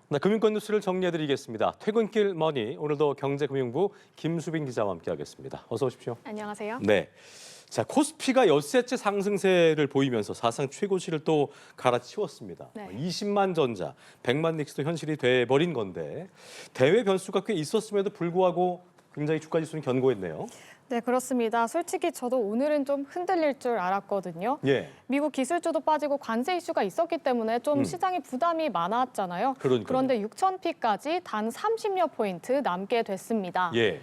네, 금융권 뉴스를 정리해드리겠습니다. 퇴근길 머니, 오늘도 경제금융부 김수빈 기자와 함께하겠습니다. 어서 오십시오. 안녕하세요. 네, 자 코스피가 엿새째 상승세를 보이면서 사상 최고치를 또 갈아치웠습니다. 네. 20만 전자, 100만 닉스도 현실이 돼버린 건데 대외 변수가 꽤 있었음에도 불구하고 굉장히 주가 지수는 견고했네요. 네, 그렇습니다. 솔직히 저도 오늘은 좀 흔들릴 줄 알았거든요. 예, 미국 기술주도 빠지고 관세 이슈가 있었기 때문에 좀 시장에 부담이 많았잖아요. 그러니까요. 그런데 6,000피까지 단 30여 포인트 남게 됐습니다. 예,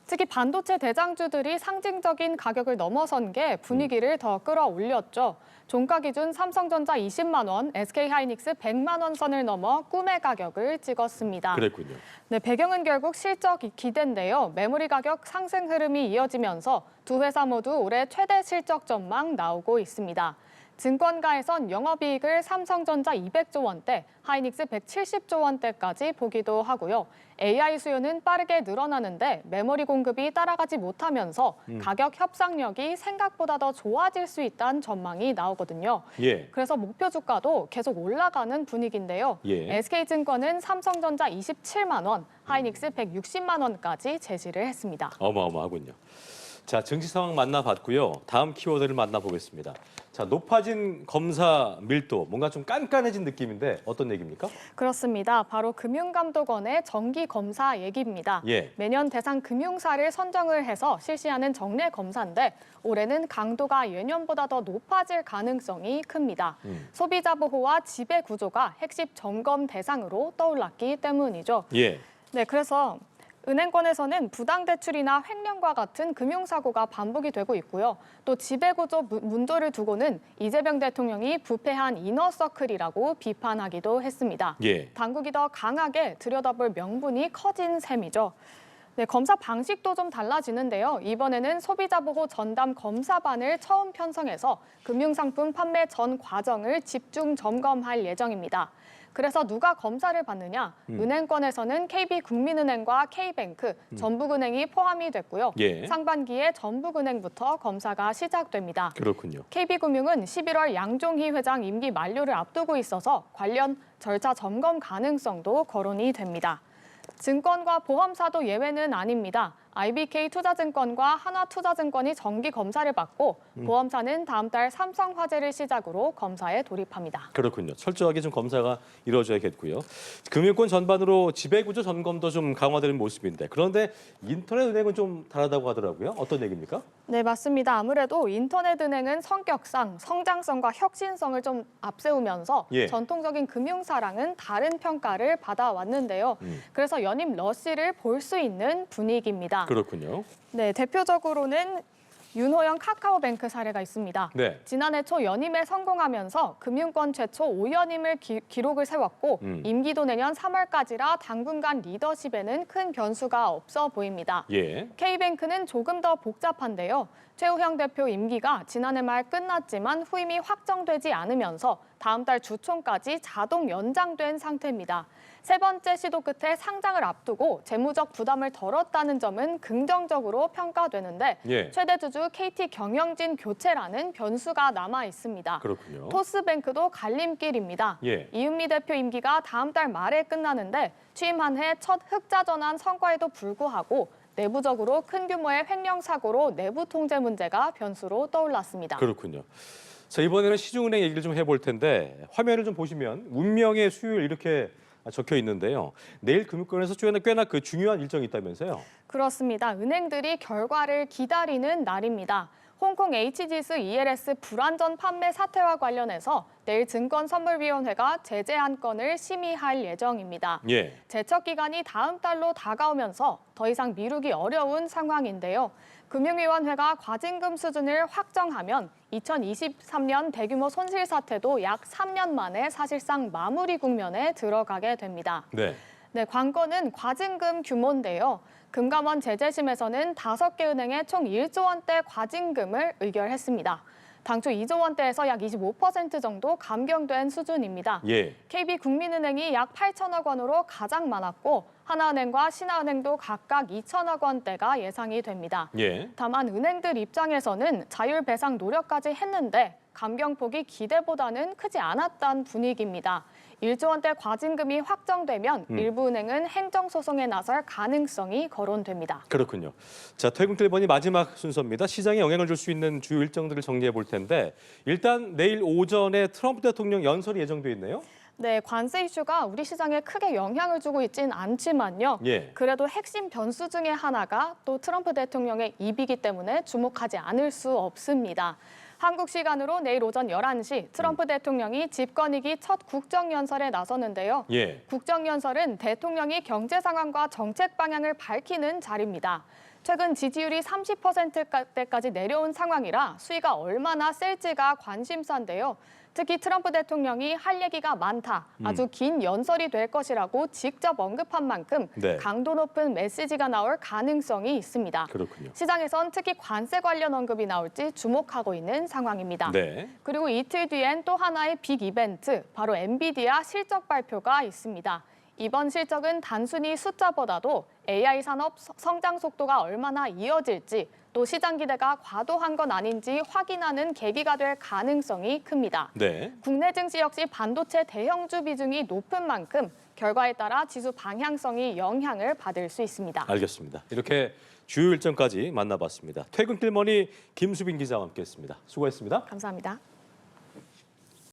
특히 반도체 대장주들이 상징적인 가격을 넘어선 게 분위기를 더 끌어올렸죠. 종가 기준 삼성전자 20만 원, SK하이닉스 100만 원 선을 넘어 꿈의 가격을 찍었습니다. 그랬군요. 네, 배경은 결국 실적 기대인데요. 메모리 가격 상승 흐름이 이어지면서 두 회사 모두 올해 최대 실적 전망 나오고 있습니다. 증권가에선 영업이익을 삼성전자 200조 원대, 하이닉스 170조 원대까지 보기도 하고요. AI 수요는 빠르게 늘어나는데 메모리 공급이 따라가지 못하면서 가격 협상력이 생각보다 더 좋아질 수 있다는 전망이 나오거든요. 예, 그래서 목표 주가도 계속 올라가는 분위기인데요. 예. SK증권은 삼성전자 27만 원, 하이닉스 160만 원까지 제시를 했습니다. 어마어마하군요. 자, 증시 상황 만나봤고요. 다음 키워드를 만나보겠습니다. 자, 높아진 검사 밀도, 뭔가 좀 깐깐해진 느낌인데 어떤 얘기입니까? 그렇습니다. 바로 금융감독원의 정기 검사 얘기입니다. 예. 매년 대상 금융사를 선정을 해서 실시하는 정례 검사인데 올해는 강도가 예년보다 더 높아질 가능성이 큽니다. 소비자 보호와 지배 구조가 핵심 점검 대상으로 떠올랐기 때문이죠. 예. 네, 그래서 은행권에서는 부당대출이나 횡령과 같은 금융사고가 반복이 되고 있고요. 또 지배구조 문제를 두고는 이재명 대통령이 부패한 이너서클이라고 비판하기도 했습니다. 예. 당국이 더 강하게 들여다볼 명분이 커진 셈이죠. 네, 검사 방식도 좀 달라지는데요. 이번에는 소비자보호 전담 검사반을 처음 편성해서 금융상품 판매 전 과정을 집중 점검할 예정입니다. 그래서 누가 검사를 받느냐? 은행권에서는 KB국민은행과 K뱅크, 전북은행이 포함이 됐고요. 예. 상반기에 전북은행부터 검사가 시작됩니다. 그렇군요. KB금융은 11월 양종희 회장 임기 만료를 앞두고 있어서 관련 절차 점검 가능성도 거론이 됩니다. 증권과 보험사도 예외는 아닙니다. IBK투자증권과 하나투자증권이 정기 검사를 받고 보험사는 다음 달 삼성화재를 시작으로 검사에 돌입합니다. 그렇군요. 철저하게 좀 검사가 이루어져야겠고요. 금융권 전반으로 지배구조 점검도 좀 강화되는 모습인데 그런데 인터넷 은행은 좀 다르다고 하더라고요. 어떤 얘기입니까? 네, 맞습니다. 아무래도 인터넷 은행은 성격상 성장성과 혁신성을 좀 앞세우면서 예. 전통적인 금융사랑은 다른 평가를 받아왔는데요. 그래서 연임 러시를 볼 수 있는 분위기입니다. 그렇군요. 네, 대표적으로는 윤호영 카카오뱅크 사례가 있습니다. 네. 지난해 초 연임에 성공하면서 금융권 최초 5연임을 기록을 세웠고 임기도 내년 3월까지라 당분간 리더십에는 큰 변수가 없어 보입니다. 예. K뱅크는 조금 더 복잡한데요. 최우형 대표 임기가 지난해 말 끝났지만 후임이 확정되지 않으면서 다음 달 주총까지 자동 연장된 상태입니다. 세 번째 시도 끝에 상장을 앞두고 재무적 부담을 덜었다는 점은 긍정적으로 평가되는데 예. 최대 주주 KT 경영진 교체라는 변수가 남아 있습니다. 그렇군요. 토스뱅크도 갈림길입니다. 예. 이은미 대표 임기가 다음 달 말에 끝나는데 취임한 해 첫 흑자 전환 성과에도 불구하고 내부적으로 큰 규모의 횡령 사고로 내부 통제 문제가 변수로 떠올랐습니다. 그렇군요. 자, 이번에는 시중은행 얘기를 좀 해볼 텐데 화면을 좀 보시면 운명의 수요일 이렇게 적혀 있는데요. 내일 금융권에서 꽤나 그 중요한 일정이 있다면서요? 그렇습니다. 은행들이 결과를 기다리는 날입니다. 홍콩 H지수 ELS 불안전 판매 사태와 관련해서 내일 증권선물위원회가 제재 한 건을 심의할 예정입니다. 예. 제척 기간이 다음 달로 다가오면서 더 이상 미루기 어려운 상황인데요. 금융위원회가 과징금 수준을 확정하면 2023년 대규모 손실 사태도 약 3년 만에 사실상 마무리 국면에 들어가게 됩니다. 네. 네, 관건은 과징금 규모인데요. 금감원 제재심에서는 5개 은행에 총 1조 원대 과징금을 의결했습니다. 당초 2조 원대에서 약 25% 정도 감경된 수준입니다. 예. KB국민은행이 약 8천억 원으로 가장 많았고 하나은행과 신한은행도 각각 2천억 원대가 예상이 됩니다. 예. 다만 은행들 입장에서는 자율 배상 노력까지 했는데 감경폭이 기대보다는 크지 않았다는 분위기입니다. 1조 원대 과징금이 확정되면 일부 은행은 행정소송에 나설 가능성이 거론됩니다. 그렇군요. 자, 퇴근 1번이 마지막 순서입니다. 시장에 영향을 줄 수 있는 주요 일정들을 정리해 볼 텐데 일단 내일 오전에 트럼프 대통령 연설이 예정돼 있네요. 네, 관세 이슈가 우리 시장에 크게 영향을 주고 있진 않지만요. 예. 그래도 핵심 변수 중에 하나가 또 트럼프 대통령의 입이기 때문에 주목하지 않을 수 없습니다. 한국 시간으로 내일 오전 11시 트럼프 대통령이 집권이기 첫 국정연설에 나서는데요. 예. 국정연설은 대통령이 경제 상황과 정책 방향을 밝히는 자리입니다. 최근 지지율이 30%대까지 내려온 상황이라 수위가 얼마나 셀지가 관심사인데요. 특히 트럼프 대통령이 할 얘기가 많다, 아주 긴 연설이 될 것이라고 직접 언급한 만큼 네. 강도 높은 메시지가 나올 가능성이 있습니다. 그렇군요. 시장에선 특히 관세 관련 언급이 나올지 주목하고 있는 상황입니다. 네. 그리고 이틀 뒤엔 또 하나의 빅 이벤트, 바로 엔비디아 실적 발표가 있습니다. 이번 실적은 단순히 숫자보다도 AI 산업 성장 속도가 얼마나 이어질지, 또 시장 기대가 과도한 건 아닌지 확인하는 계기가 될 가능성이 큽니다. 네. 국내 증시 역시 반도체 대형주 비중이 높은 만큼 결과에 따라 지수 방향성이 영향을 받을 수 있습니다. 알겠습니다. 이렇게 주요 일정까지 만나봤습니다. 퇴근 1번이 김수빈 기자와 함께했습니다. 수고했습니다. 감사합니다.